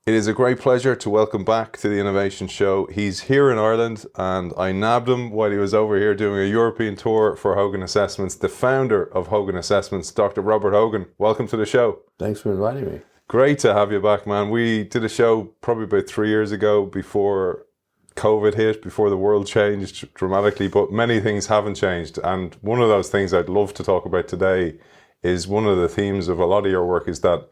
It is a great pleasure to welcome back to the Innovation Show. He's here in Ireland and I nabbed him while he was over here doing a European tour for Hogan Assessments. The founder of Hogan Assessments, Dr. Robert Hogan. Welcome to the show. Thanks for inviting me. Great to have you back, man. We did a show probably about 3 years ago before COVID hit, before the world changed dramatically, but many things haven't changed. And one of those things I'd love to talk about today is one of the themes of a lot of your work is that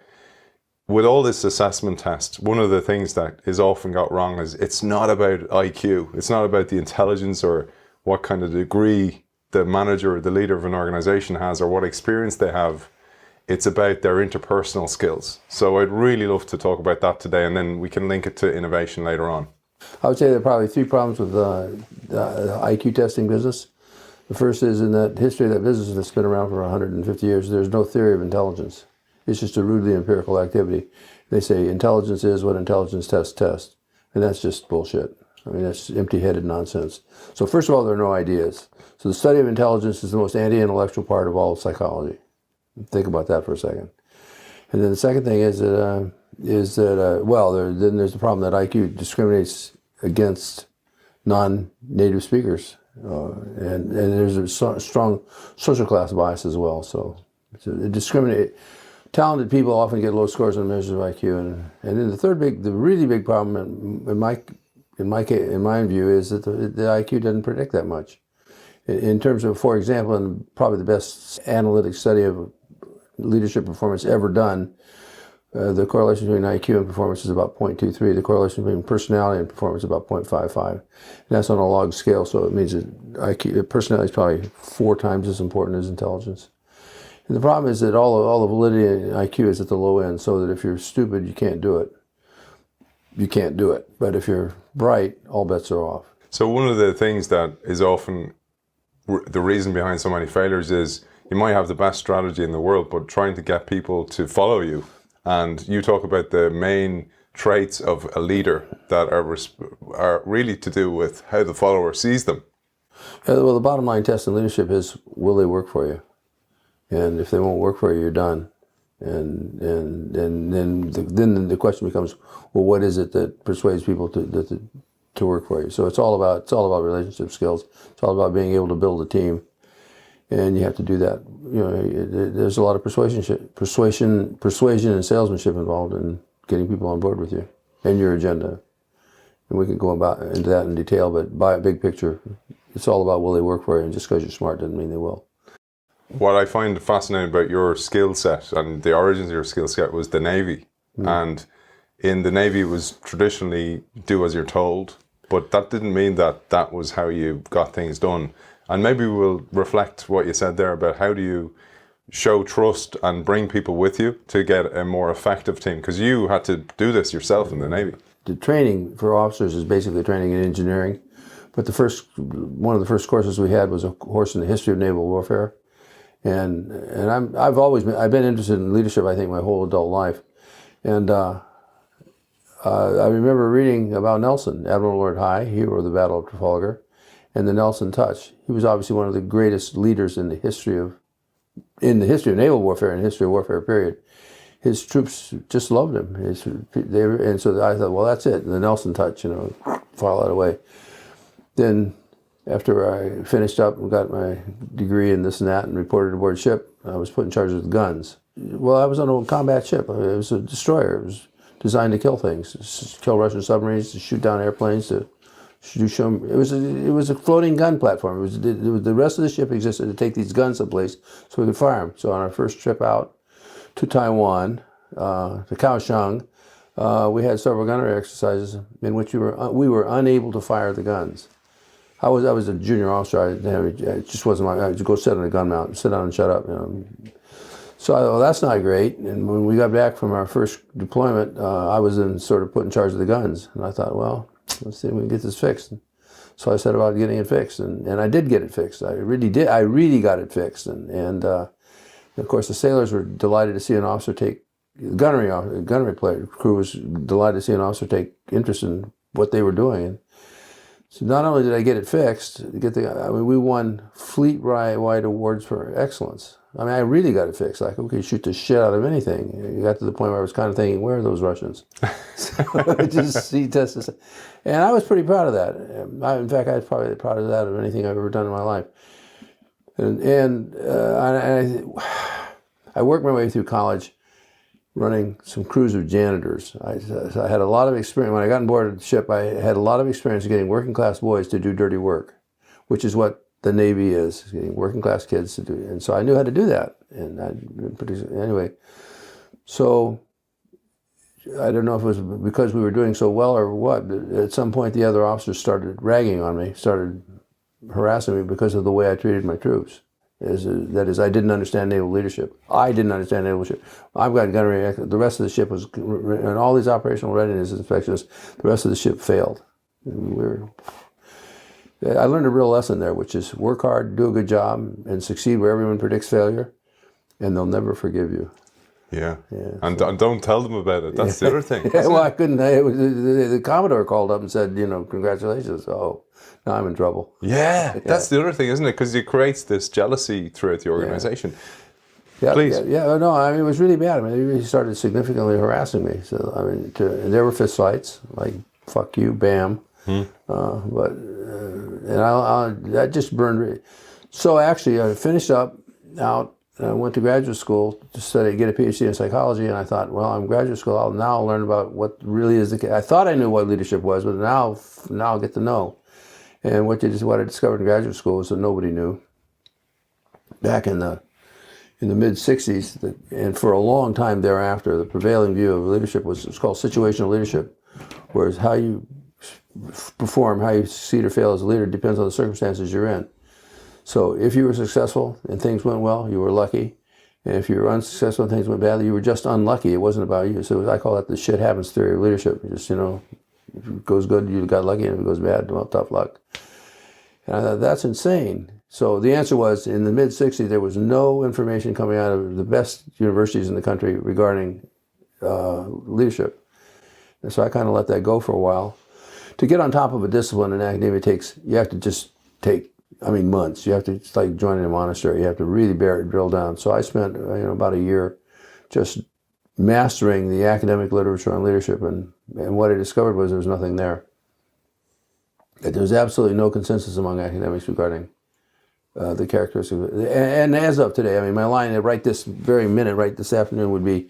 with all this assessment test, one of the things that is often got wrong is it's not about IQ. It's not about the intelligence or what kind of degree the manager or the leader of an organization has or what experience they have. It's about their interpersonal skills. So I'd really love to talk about that today, and then we can link it to innovation later on. I would say there are probably three problems with the IQ testing business. The first is in that history of that business that's been around for 150 years, there's no theory of intelligence. It's just a rudely empirical activity. They say intelligence is what intelligence tests test. And that's just bullshit. I mean, that's empty-headed nonsense. So first of all, there are no ideas. So the study of intelligence is the most anti-intellectual part of all psychology. Think about that for a second. And then the second thing is that, then there's the problem that IQ discriminates against non-native speakers. And there's a strong social class bias as well. So it discriminates. Talented people often get low scores on measures of IQ, and then the really big problem in my view is that the IQ doesn't predict that much. In terms of, for example, and probably the best analytic study of leadership performance ever done, the correlation between IQ and performance is about 0.23. The correlation between personality and performance is about 0.55. And that's on a log scale, so it means that personality is probably 4 times as important as intelligence. And the problem is that all the validity in IQ is at the low end, so that if you're stupid, you can't do it. You can't do it. But if you're bright, all bets are off. So one of the things that is often the reason behind so many failures is you might have the best strategy in the world, but trying to get people to follow you. And you talk about the main traits of a leader that are really to do with how the follower sees them. Well, the bottom line test in leadership is, will they work for you? And if they won't work for you, you're done. And then the question becomes, well, what is it that persuades people to work for you? So it's all about relationship skills. It's all about being able to build a team, and you have to do that. You know, there's a lot of persuasion, and salesmanship involved in getting people on board with you and your agenda. And we can go into that in detail, but by a big picture, it's all about will they work for you, and just because you're smart doesn't mean they will. What I find fascinating about your skill set and the origins of your skill set was the Navy. And in the Navy, it was traditionally do as you're told, but that didn't mean that that was how you got things done. And maybe we'll reflect what you said there about how do you show trust and bring people with you to get a more effective team, because you had to do this yourself in the Navy. The training for officers is basically training in engineering, but one of the first courses we had was a course in the history of naval warfare. And I've been interested in leadership, I think, my whole adult life. And I remember reading about Nelson, Admiral Lord High, hero of the Battle of Trafalgar, and the Nelson Touch. He was obviously one of the greatest leaders in the history of naval warfare and history of warfare period. His troops just loved him. And so I thought, well, that's it. The Nelson Touch, file that away. Then, after I finished up and got my degree in this and that and reported aboard ship, I was put in charge of the guns. Well, I was on a combat ship. It was a destroyer. It was designed to kill things, to kill Russian submarines, to shoot down airplanes, to shoot them. It was a floating gun platform. The rest of the ship existed to take these guns someplace so we could fire them. So on our first trip out to Taiwan, to Kaohsiung, we had several gunnery exercises in which we were unable to fire the guns. I was a junior officer. It just wasn't I just go sit on a gun mount, sit down and shut up. So I thought, well, that's not great. And when we got back from our first deployment, I was then sort of put in charge of the guns. And I thought, well, let's see if we can get this fixed. So I set about getting it fixed, and I did get it fixed. I really did. I really got it fixed. And of course, the sailors were delighted to see an officer take the gunnery crew was delighted to see an officer take interest in what they were doing. So not only did I get it fixed, we won fleet-wide awards for excellence. I mean, I really got it fixed. Like, okay, shoot the shit out of anything. You got to the point where I was kind of thinking, where are those Russians? So I just see tests. And I was pretty proud of that. In fact, I was probably the proudest of that of anything I've ever done in my life. I worked my way through college running some crews of janitors. So I had a lot of experience. When I got on board the ship, I had a lot of experience getting working class boys to do dirty work, which is what the Navy is, getting working class kids to do. And so I knew how to do that. And anyway, so I don't know if it was because we were doing so well or what, but at some point the other officers started ragging on me, started harassing me because of the way I treated my troops. That is, I didn't understand naval leadership. I didn't understand naval leadership. I've got gunnery. The rest of the ship was, and all these operational readiness inspections, the rest of the ship failed. I learned a real lesson there, which is work hard, do a good job, and succeed where everyone predicts failure, and they'll never forgive you. Yeah. And don't tell them about it. That's the other thing. Well, I couldn't. The Commodore called up and said, congratulations. Oh, now I'm in trouble. Yeah. That's the other thing, isn't it? Because it creates this jealousy throughout the organization. Yeah. Please. Yeah. No, I mean, it was really bad. I mean, he started significantly harassing me. So, I mean, and there were fist fights, like, fuck you, bam. That just burned. So actually, I finished up out. I went to graduate school to study, get a PhD in psychology, and I thought, well, I'm in graduate school. I'll now learn about what really is the case. I thought I knew what leadership was, but now I'll get to know. And what I discovered in graduate school was that nobody knew. Back in the mid '60s, and for a long time thereafter, the prevailing view of leadership was called situational leadership, whereas how you perform, how you succeed or fail as a leader depends on the circumstances you're in. So if you were successful and things went well, you were lucky. And if you were unsuccessful and things went badly, you were just unlucky. It wasn't about you. So I call that the shit happens theory of leadership. Just, if it goes good, you got lucky, and if it goes bad, well, tough luck. And I thought, that's insane. So the answer was, in the mid-'60s, there was no information coming out of the best universities in the country regarding leadership. And so I kind of let that go for a while. To get on top of a discipline in academia you have to just take months. You have to, it's like joining a monastery. You have to really drill down. So I spent about a year just mastering the academic literature on leadership, and what I discovered was there was nothing there. That there was absolutely no consensus among academics regarding the characteristics. And as of today, my line right this very minute, right this afternoon, would be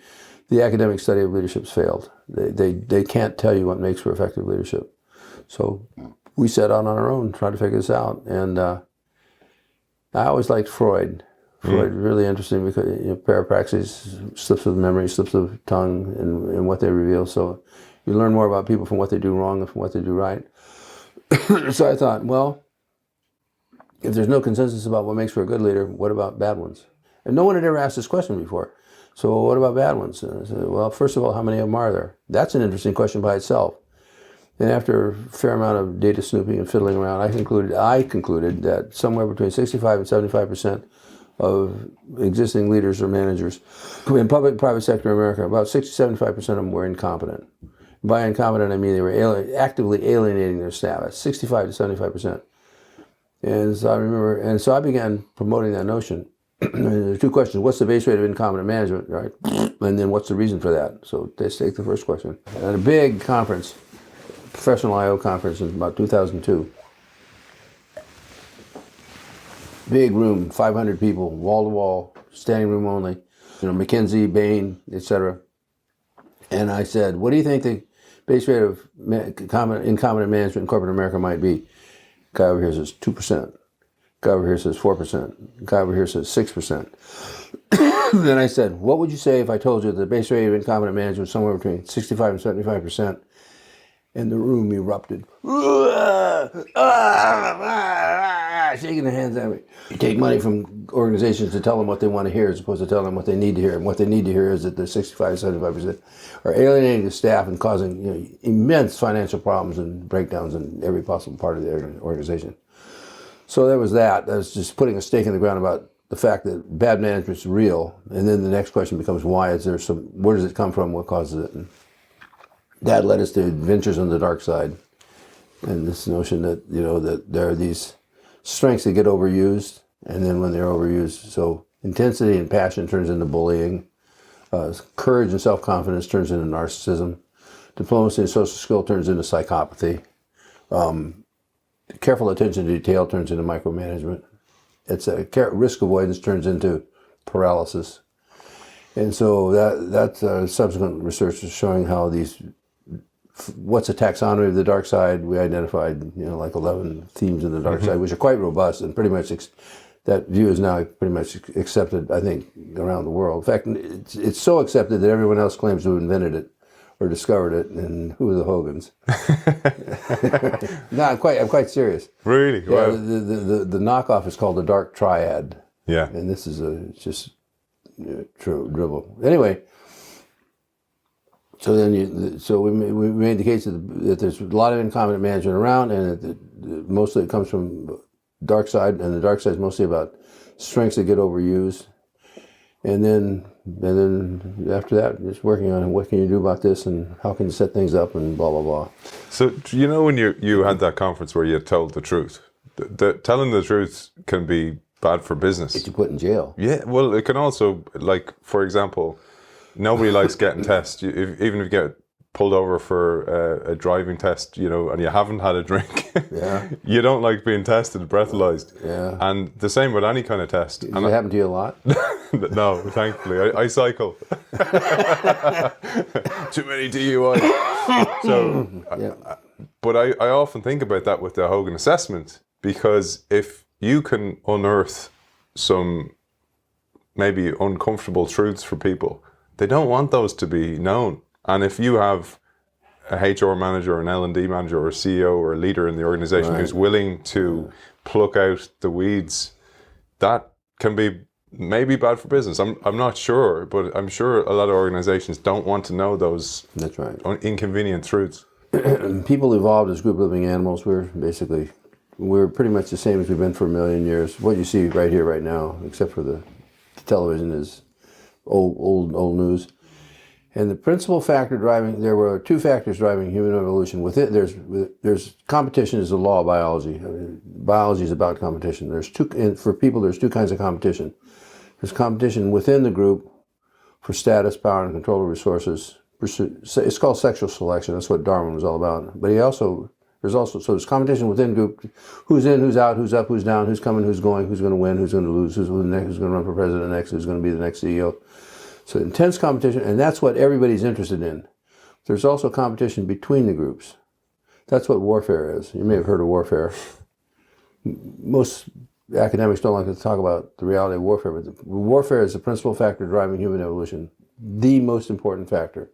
the academic study of leadership's failed. They can't tell you what makes for effective leadership. So we set out on our own, tried to figure this out. And I always liked Freud. Freud really interesting because parapraxis, slips of memory, slips of tongue, and what they reveal. So you learn more about people from what they do wrong than from what they do right. So I thought, well, if there's no consensus about what makes for a good leader, what about bad ones? And no one had ever asked this question before. So what about bad ones? And I said, well, first of all, how many of them are there? That's an interesting question by itself. And after a fair amount of data snooping and fiddling around, I concluded that somewhere between 65 and 75% of existing leaders or managers in public and private sector in America, about 60-75% of them were incompetent. By incompetent, I mean they were actively alienating their staff. That's 65 to 75%. And so I began promoting that notion. There are two questions. What's the base rate of incompetent management, right? And then what's the reason for that? So let's take the first question. At a big conference, Professional I.O. conference in about 2002. Big room, 500 people, wall to wall, standing room only. McKinsey, Bain, etc. And I said, what do you think the base rate of incompetent management in corporate America might be? Guy over here says 2%. Guy over here says 4%. Guy over here says 6%. Then I said, what would you say if I told you the base rate of incompetent management was somewhere between 65 and 75%? And the room erupted. Shaking their hands at me. You take money from organizations to tell them what they want to hear as opposed to telling them what they need to hear. And what they need to hear is that the 65 to 75% are alienating the staff and causing immense financial problems and breakdowns in every possible part of the organization. So there was that. That was just putting a stake in the ground about the fact that bad management's real. And then the next question becomes, where does it come from? What causes it? And that led us to Adventures on the Dark Side, and this notion that that there are these strengths that get overused, and then when they're overused, so Intensity and passion turns into bullying. Courage and self-confidence turns into narcissism. Diplomacy and social skill turns into psychopathy. Careful attention to detail turns into micromanagement. Risk avoidance turns into paralysis. And so that's subsequent research is showing how what's a taxonomy of the dark side. We identified, like 11 themes in the dark side, which are quite robust, and pretty much that view is now pretty much accepted, I think, around the world. In fact, it's so accepted that everyone else claims to have invented it or discovered it, and who are the Hogans? No, I'm quite serious. Really? Yeah, Wow. the knockoff is called the Dark Triad. Yeah. And this is just dribble. Anyway, so then we made the case that there's a lot of incompetent management around, and that mostly it comes from dark side, and the dark side is mostly about strengths that get overused. And then after that, just working on what can you do about this, and how can you set things up, and blah blah blah. So when you had that conference where you told the truth, telling the truth can be bad for business. Get you put in jail. Yeah, well, it can also, like, for example, nobody likes getting tested. Even if you get pulled over for a driving test, and you haven't had a drink, Yeah. you don't like being tested, breathalyzed. Yeah. And the same with any kind of test. Does it happen to you a lot? No, thankfully. I cycle. Too many DUIs. So, Yeah. but I often think about that with the Hogan assessment, because if you can unearth some maybe uncomfortable truths for people, they don't want those to be known. And if you have a HR manager, or an L&D manager, or a CEO, or a leader in the organization who's willing to pluck out the weeds, that can be maybe bad for business. I'm not sure, but I'm sure a lot of organizations don't want to know those That's right. inconvenient truths. People evolved as group living animals. We're pretty much the same as we've been for a million years. What you see right here, right now, except for the television, is old news. And the principal factor there were two factors driving human evolution. With it, there's competition is the law of biology. Biology is about competition. For people, there's two kinds of competition. There's competition within the group for status, power, and control of resources. It's called sexual selection. That's what Darwin was all about. But there's competition within group. Who's in, who's out, who's up, who's down, who's coming, who's going, who's going to win, who's going to lose, who's going to run for president next, who's going to be the next CEO. So intense competition, and that's what everybody's interested in. There's also competition between the groups. That's what warfare is. You may have heard of warfare. Most academics don't like to talk about the reality of warfare, but warfare is the principal factor driving human evolution, the most important factor.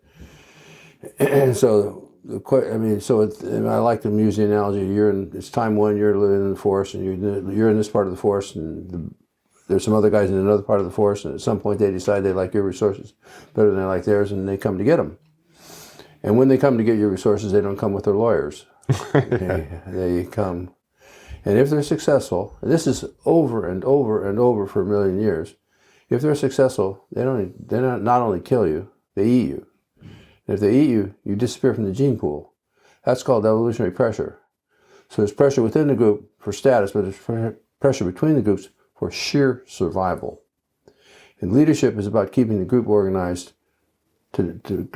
And so, and I like to use the analogy: it's time one, you're living in the forest, and you're in this part of the forest, and there's some other guys in another part of the forest, and at some point they decide they like your resources better than they like theirs, and they come to get them. And when they come to get your resources, they don't come with their lawyers. They come, and if they're successful, and this is over and over and over for a million years, if they're successful, they not only kill you, they eat you. And if they eat you, you disappear from the gene pool. That's called evolutionary pressure. So there's pressure within the group for status, but there's pressure between the groups for sheer survival. And leadership is about keeping the group organized to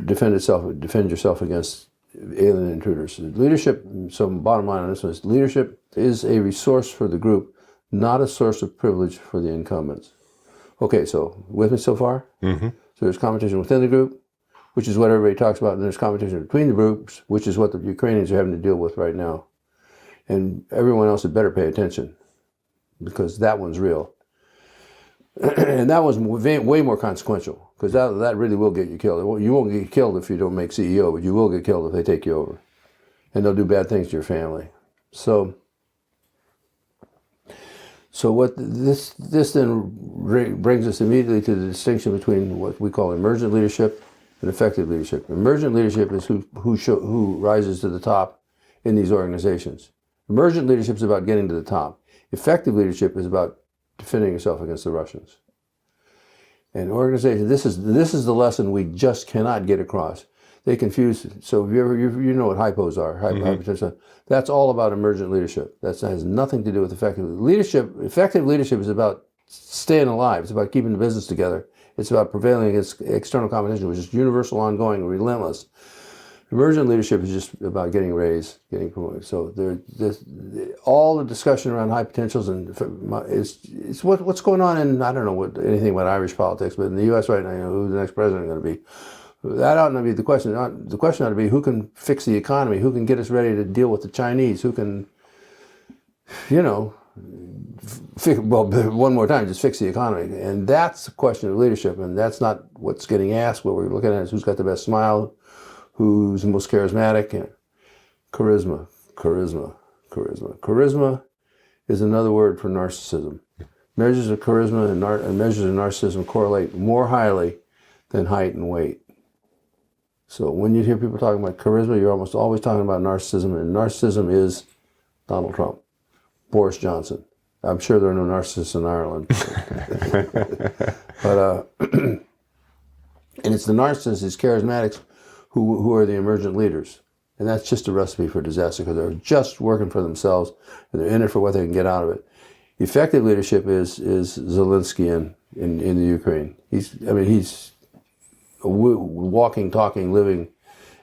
defend yourself against alien intruders. Leadership, so bottom line on this one is, leadership is a resource for the group, not a source of privilege for the incumbents. Okay, so with me so far? Mm-hmm. So there's competition within the group, which is what everybody talks about, and there's competition between the groups, which is what the Ukrainians are having to deal with right now. And everyone else had better pay attention, because that one's real. And that one's way more consequential, because that really will get you killed. You won't get killed if you don't make CEO, but you will get killed if they take you over. And they'll do bad things to your family. So what this then brings us immediately to the distinction between what we call emergent leadership and effective leadership. Emergent leadership is who rises to the top in these organizations. Emergent leadership is about getting to the top. Effective leadership is about defending yourself against the Russians. And organization, this is the lesson we just cannot get across. They confuse. So if you know what hypos are, hypertension. That's all about emergent leadership. That has nothing to do with effective leadership. Effective leadership is about staying alive. It's about keeping the business together. It's about prevailing against external competition, which is universal, ongoing, and relentless. Emergent leadership is just about getting raised, getting promoted. So all the discussion around high potentials and it's what's going on in, I don't know anything about Irish politics, but in the U.S. right now, who's the next president going to be? That ought not be the question. The question ought to be who can fix the economy, who can get us ready to deal with the Chinese, who can, one more time, just fix the economy. And that's a question of leadership, and that's not what's getting asked. What we're looking at is who's got the best smile, who's the most charismatic, and charisma. Charisma is another word for narcissism. Measures of charisma and measures of narcissism correlate more highly than height and weight. So when you hear people talking about charisma, you're almost always talking about narcissism, and narcissism is Donald Trump, Boris Johnson. I'm sure there are no narcissists in Ireland. But and it's the narcissists, these charismatics, who are the emergent leaders. And that's just a recipe for disaster, because they're just working for themselves and they're in it for what they can get out of it. Effective leadership is Zelensky in the Ukraine. He's a walking, talking, living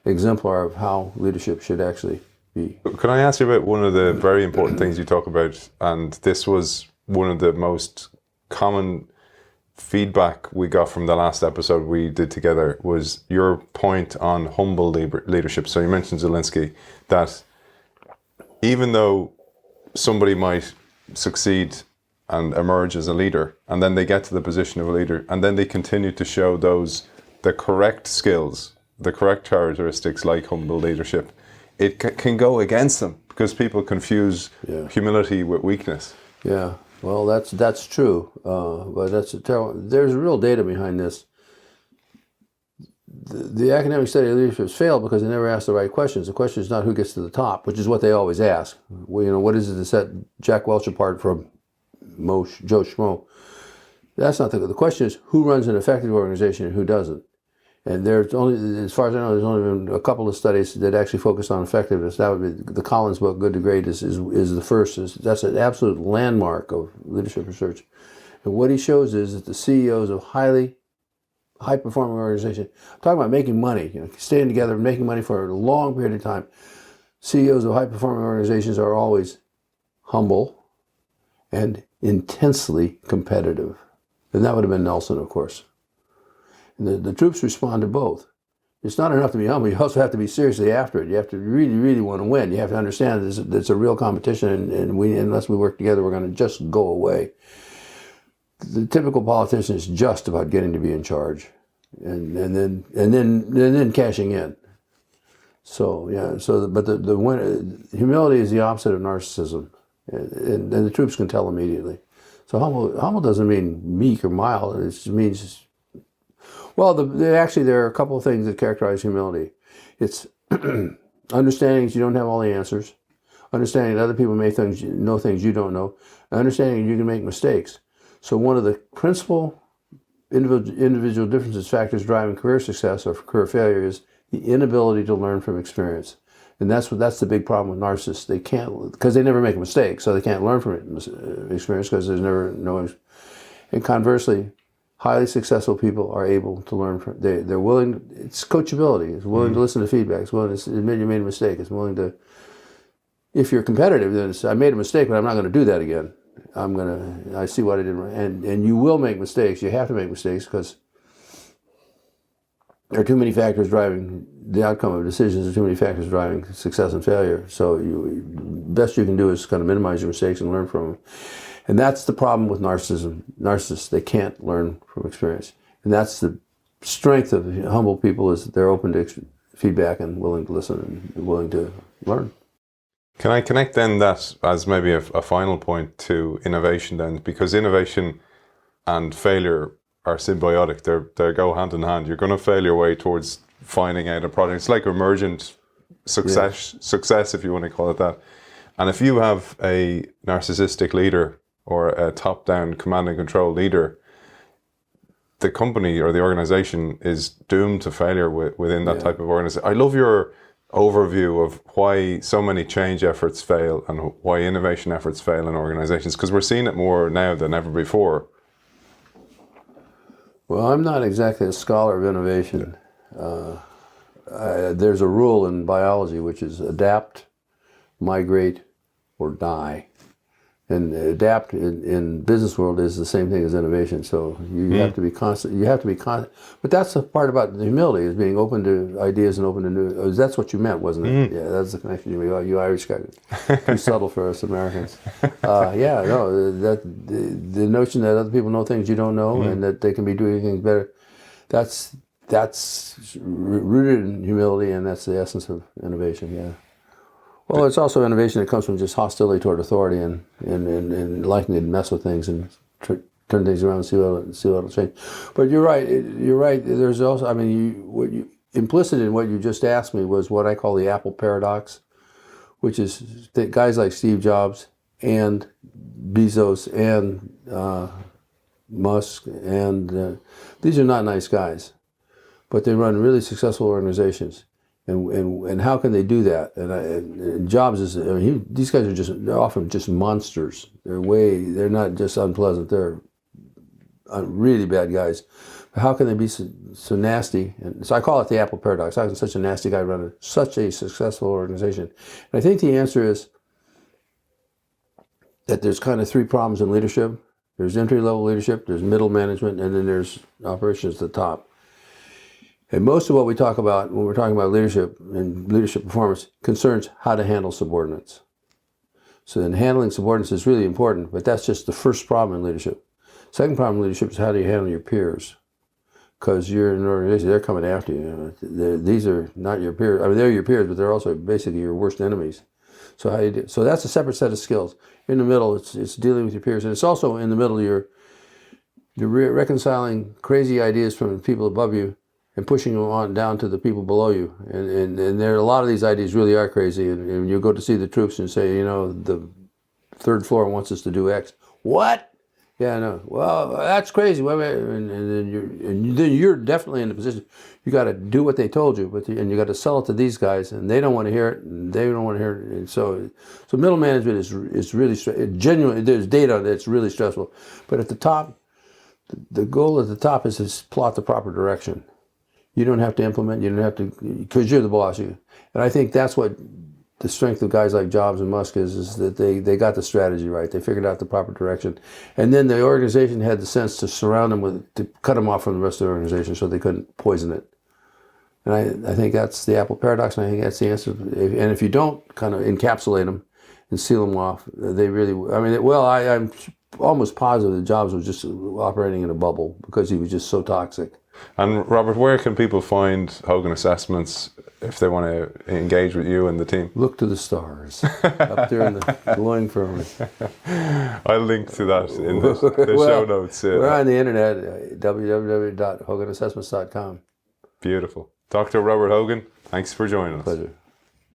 exemplar of how leadership should actually be. Can I ask you about one of the very important things you talk about? And this was one of the most common feedback we got from the last episode we did together, was your point on humble leadership. So you mentioned Zelensky, that even though somebody might succeed and emerge as a leader, and then they get to the position of a leader, and then they continue to show the correct skills, the correct characteristics like humble leadership, it can go against them because people confuse humility with weakness. Yeah. Well, that's true, but that's a terrible. There's real data behind this. The academic study of leadership has failed because they never ask the right questions. The question is not who gets to the top, which is what they always ask. Well, what is it that set Jack Welch apart from Joe Schmo? That's not the question. Is who runs an effective organization and who doesn't. And there's only, as far as I know, there's only been a couple of studies that actually focus on effectiveness. That would be the Collins book, Good to Great, is the first. That's an absolute landmark of leadership research. And what he shows is that the CEOs of high-performing organizations, I'm talking about making money, staying together and making money for a long period of time. CEOs of high-performing organizations are always humble and intensely competitive. And that would have been Nelson, of course. And the troops respond to both. It's not enough to be humble. You also have to be seriously after it. You have to really, really want to win. You have to understand that it's a real competition, and unless we work together, we're going to just go away. The typical politician is just about getting to be in charge, and then cashing in. So yeah. But humility is the opposite of narcissism, and the troops can tell immediately. So humble doesn't mean meek or mild. It just means. Well, actually, there are a couple of things that characterize humility. It's understanding that you don't have all the answers, understanding that other people may know things you don't know, and understanding you can make mistakes. So one of the principal individual differences factors driving career success or career failure is the inability to learn from experience. And that's the big problem with narcissists. They can't, because they never make a mistake, so they can't learn from experience because there's never no. And conversely, highly successful people are able to learn from. They're willing. It's coachability. It's willing to listen to feedback. It's willing to admit you made a mistake. It's willing to. If you're competitive, then it's, I made a mistake, but I'm not going to do that again. I see what I did wrong. And you will make mistakes. You have to make mistakes because there are too many factors driving the outcome of decisions. There are too many factors driving success and failure. So best you can do is kind of minimize your mistakes and learn from them. And that's the problem with narcissists. They can't learn from experience. And that's the strength of humble people, is that they're open to feedback and willing to listen and willing to learn. Can I connect then that as maybe a final point to innovation then? Because innovation and failure are symbiotic. They go hand in hand. You're going to fail your way towards finding out a product. It's like emergent success, if you want to call it that. And if you have a narcissistic leader or a top-down command and control leader, the company or the organization is doomed to failure within that type of organization. I love your overview of why so many change efforts fail and why innovation efforts fail in organizations? Because we're seeing it more now than ever before. Well, I'm not exactly a scholar of innovation. There's a rule in biology which is adapt, migrate, or die. And adapt in business world is the same thing as innovation. So you have to be constant. You have to be constant. But that's the part about the humility, is being open to ideas and open to new. That's what you meant, wasn't it? Yeah, that's the connection. You Irish guys, too subtle for us Americans. Yeah, no, the notion that other people know things you don't know and that they can be doing things better. That's rooted in humility, and that's the essence of innovation. Yeah. Well, it's also innovation that comes from just hostility toward authority and liking to mess with things and turn things around and see what'll change. But you're right. You're right. There's also, I mean, implicit in what you just asked me was what I call the Apple paradox, which is that guys like Steve Jobs and Bezos and Musk and these are not nice guys, but they run really successful organizations. And how can they do that? And Jobs is, these guys are they're often just monsters. They're not just unpleasant. They're really bad guys. But how can they be so nasty? And so I call it the Apple paradox. How can such a nasty guy run such a successful organization? And I think the answer is that there's kind of three problems in leadership. There's entry-level leadership, there's middle management, and then there's operations at the top. And most of what we talk about when we're talking about leadership and leadership performance concerns how to handle subordinates. So then handling subordinates is really important, but that's just the first problem in leadership. Second problem in leadership is how do you handle your peers? Because you're in an organization, they're coming after you. These are not your peers. I mean, they're your peers, but they're also basically your worst enemies. So how do you do? So that's a separate set of skills. In the middle, it's dealing with your peers, and it's also in the middle you're reconciling crazy ideas from people above you and pushing them on down to the people below you. And there are a lot of these ideas really are crazy. And you go to see the troops and say, the third floor wants us to do X. What? Yeah, no. Well, that's crazy. And then you're definitely in the position. You got to do what they told you, and you got to sell it to these guys, and they don't want to hear it, and they don't want to hear it. And so middle management is really genuinely. There's data that's really stressful, but at the top, the goal at the top is to plot the proper direction. You don't have to implement. You don't have to, because you're the boss. And I think that's what the strength of guys like Jobs and Musk is that they got the strategy right. They figured out the proper direction, and then the organization had the sense to surround them to cut them off from the rest of the organization so they couldn't poison it. And I think that's the Apple paradox, and I think that's the answer. And if you don't kind of encapsulate them and seal them off, they really. I mean, I'm almost positive that Jobs was just operating in a bubble because he was just so toxic. And Robert, where can people find Hogan Assessments if they want to engage with you and the team? Look to the stars up there in the glowing firmament. I'll link to that in the show notes. We're on the internet, www.hoganassessments.com. Beautiful. Dr. Robert Hogan, thanks for joining us. Pleasure.